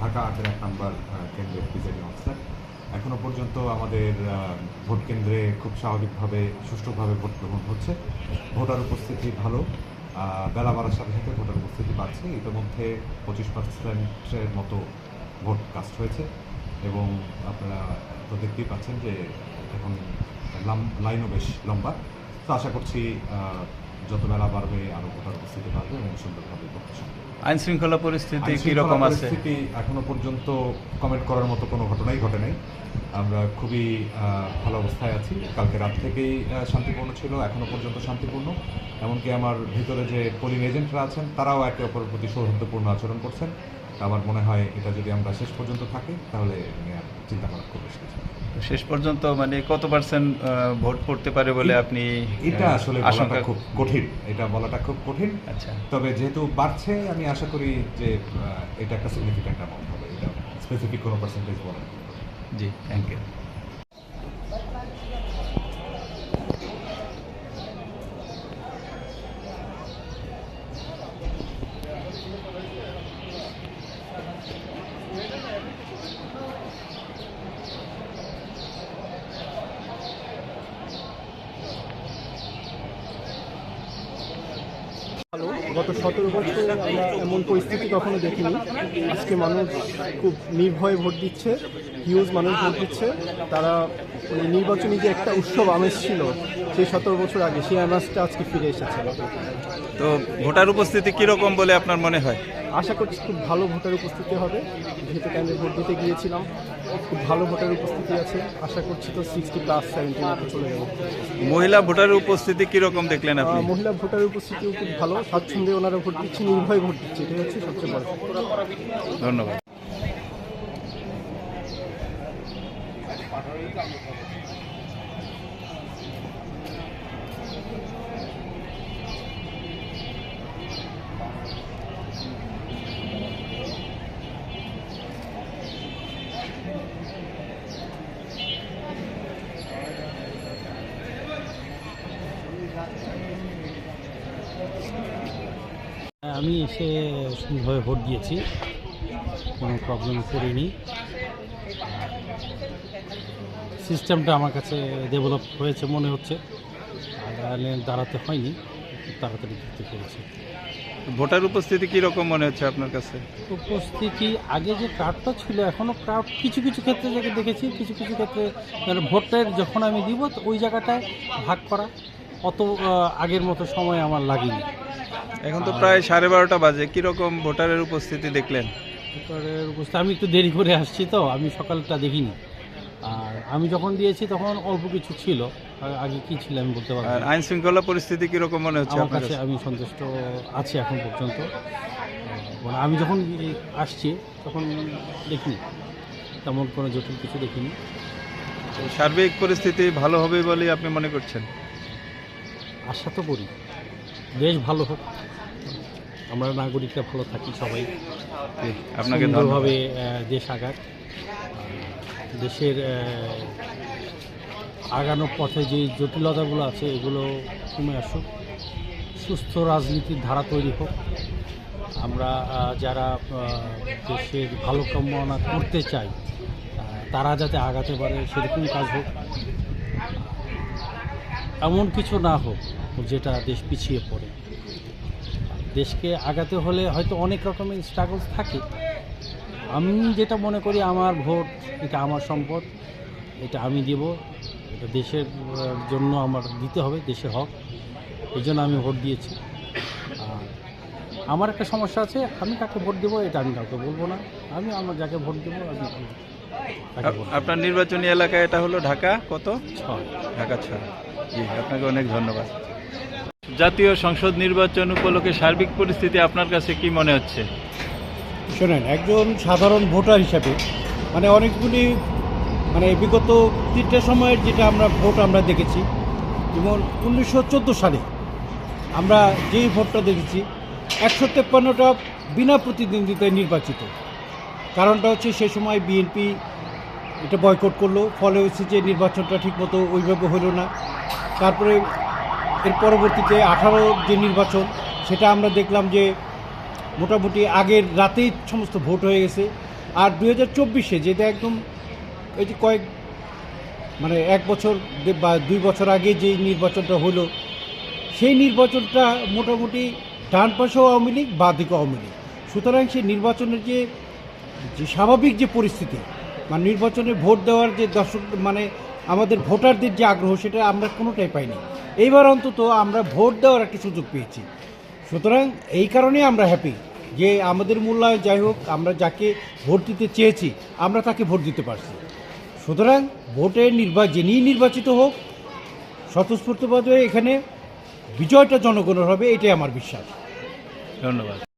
ঢাকা ৮-১ নম্বর কেন্দ্রের presiding officer. এখনও পর্যন্ত আমাদের ভোট কেন্দ্রে খুব স্বাভাবিকভাবে সুষ্ঠুভাবে ভোট গ্রহণ হচ্ছে। ভোটার উপস্থিতি ভালো, বেলা বাড়ার সাথে সাথে ভোটার উপস্থিতি বাড়ছে। ইতিমধ্যে 25% মতো ভোট কাস্ট হয়েছে এবং আপনারা তো দেখতেই পাচ্ছেন যে এখন লাইনও বেশ লম্বা। তো আশা করছি যত বেলা বাড়বে আরও ভোটার উপস্থিতি বাড়বে এবং সুন্দরভাবে ভোটটা সম্পন্ন। আইন শৃঙ্খলা পরিস্থিতি কীরকম আছে? পরিস্থিতি এখনো পর্যন্ত কমেন্ট করার মতো কোনো ঘটনাই ঘটে নাই। আমরা খুবই ভালো অবস্থায় আছি। কালকে রাত থেকেই শান্তিপূর্ণ ছিল, এখনো পর্যন্ত শান্তিপূর্ণ। এমনকি আমার ভিতরে যে পোলিং এজেন্টরা আছেন তারাও একে অপরের প্রতি সৌহার্দ্যপূর্ণ আচরণ করছেন। আমার মনে হয় এটা যদি আমরা শেষ পর্যন্ত থাকি তাহলে চিন্তা করার খুব বেশি কিছু। শেষ পর্যন্ত মানে কত পার্সেন্ট ভোট পড়তে পারে বলে আপনি এটা আসলে বলাটা খুব কঠিন, এটা বলাটা খুব কঠিন। আচ্ছা, তবে যেহেতু বাড়ছে আমি আশা করি যে এটা একটা সিগনিফিক্যান্ট অ্যামাউন্ট হবে। এটা স্পেসিফিক কোনো পার্সেন্টেজ বলা নেই। জি, থ্যাংক ইউ। গত 17 বছরে আমরা এমন পরিস্থিতি কখনো দেখিনি। আজকে মানুষ খুব নির্ভয়ে ভোট দিচ্ছে, হিউজ মানুষ ভোট দিচ্ছে। তারা নির্বাচনী যে একটা উৎসব আমেজ ছিল সেই 17 বছর আগে, সেই আমেজটা আজকে ফিরে এসেছে। তো ভোটার উপস্থিতি কীরকম বলে আপনার মনে হয়? আশা করছি খুব ভালো ভোটার উপস্থিতি হবে। যেহেতু কেন্দ্রে ভোট দিতে গিয়েছিলাম, খুব ভালো ভোটার উপস্থিতি আছে। আশা করছি তো 60+70 মতো চলে যাবো। মহিলা ভোটার উপস্থিতি কীরকম দেখলেন আপনি? মহিলা ভোটার উপস্থিতিও খুব ভালো, স্বাচ্ছন্দ্যে ওনারা ভোট দিচ্ছে, নির্ভয়ে ভোট দিচ্ছে। এটাই হচ্ছে সবচেয়ে বড়। ধন্যবাদ। আমি এসে সুন্দরভাবে ভোট দিয়েছি, কোনো প্রবলেম করিনি। সিস্টেমটা আমার কাছে ডেভেলপ হয়েছে মনে হচ্ছে, দাঁড়াতে হয়নি, খুব তাড়াতাড়ি দিতে পেরেছি। ভোটার উপস্থিতি কীরকম মনে হচ্ছে আপনার কাছে? উপস্থিতি আগে যে ক্রাউডটা ছিল, এখনও ক্রাউড কিছু কিছু ক্ষেত্রে যাকে দেখেছি, কিছু কিছু ক্ষেত্রে ভোটের যখন আমি দিব ওই জায়গাটায় ভাগ করা অত আগের মতো সময় আমার লাগেনি। এখন তো প্রায় 12:30 বাজে, কীরকম ভোটারের উপস্থিতি দেখলেন? ভোটারের উপস্থিতি আমি একটু দেরি করে আসছি, তো আমি সকালটা দেখিনি। আর আমি যখন দিয়েছি তখন অল্প কিছু ছিল, আগে কি ছিল আমি বলতে পারবো। আর আইন শৃঙ্খলা পরিস্থিতি কীরকম মনে হচ্ছে আমার আপনার কাছে? কাছে? আমি সন্তুষ্ট আছি এখন পর্যন্ত। মানে আমি যখন আসছি তখন দেখিনি, তেমন কোনো জটিল কিছু দেখিনি। তো সার্বিক পরিস্থিতি ভালো হবে বলে আপনি মনে করছেন? আশা তো করি দেশ ভালো হোক, আমরা নাগরিকরা ভালো থাকি, সবাই আপনাকে সুন্দরভাবে দেশ আগাক। দেশের আগানোর পথে যে জটিলতাগুলো আছে এগুলো কমে আসুক, সুস্থ রাজনীতির ধারা তৈরি হোক। আমরা যারা দেশের ভালো কামনা করতে চাই তারা যাতে আগাতে পারে সেরকম কাজ হোক। এমন কিছু না হোক যেটা দেশ পিছিয়ে পড়ে। দেশকে আগাতে হলে হয়তো অনেক রকমের স্ট্রাগলস থাকে। আমি যেটা মনে করি আমার ভোট, এটা আমার সম্পদ, এটা আমি দেব, এটা দেশের জন্য আমার দিতে হবে, দেশের হক। এই জন্য আমি ভোট দিয়েছি। আর আমার একটা সমস্যা আছে, আমি কাকে ভোট দেবো এটা আমি কাউকে বলবো না। আমি আমার যাকে ভোট দেবো আমি আপনার নির্বাচনী এলাকায় এটা হলো ঢাকা কত? 6। ঢাকা 6। জি, আপনাকে অনেক ধন্যবাদ। জাতীয় সংসদ নির্বাচন উপলক্ষে সার্বিক পরিস্থিতি আপনার কাছে কি মনে হচ্ছে? শোনেন, একজন সাধারণ ভোটার হিসাবে অনেকগুলি বিগত 3টে সময়ের যেটা ভোট আমরা দেখেছি, যেমন 1914 সালে আমরা যেই ভোটটা দেখেছি 153টা বিনা প্রতিদ্বন্দ্বিতায় নির্বাচিত। কারণটা হচ্ছে সেই সময় বিএনপি এটা বয়কট করলো, ফলে হচ্ছে যে নির্বাচনটা ঠিকমতো ওইভাবে হলো না। তারপরে এর পরবর্তীতে 18 যে নির্বাচন, সেটা আমরা দেখলাম যে মোটামুটি আগের রাতেই সমস্ত ভোট হয়ে গেছে আর 2024-এ যেটা একদম এই যে মানে 1 বছর বা 2 বছর আগে যে নির্বাচনটা হলো, সেই নির্বাচনটা মোটামুটি ডান পাশেও আওয়ামী লীগ, বাঁ দিকে আওয়ামী লীগ। সুতরাং সেই নির্বাচনের যে স্বাভাবিক যে পরিস্থিতি, মানে নির্বাচনে ভোট দেওয়ার যে দর্শক মানে আমাদের ভোটারদের যে আগ্রহ, সেটা আমরা কোনোটাই পাইনি। এইবার অন্তত আমরা ভোট দেওয়ার একটা সুযোগ পেয়েছি। সুতরাং এই কারণেই আমরা হ্যাপি যে আমাদের মূল্যায়ন যাই হোক, আমরা যাকে ভোট দিতে চেয়েছি আমরা তাকে ভোট দিতে পারছি। সুতরাং ভোটে যিনি নির্বাচিত হোক, স্বতঃস্ফূর্তভাবে এখানে বিজয়টা জনগণের হবে, এটাই আমার বিশ্বাস। ধন্যবাদ।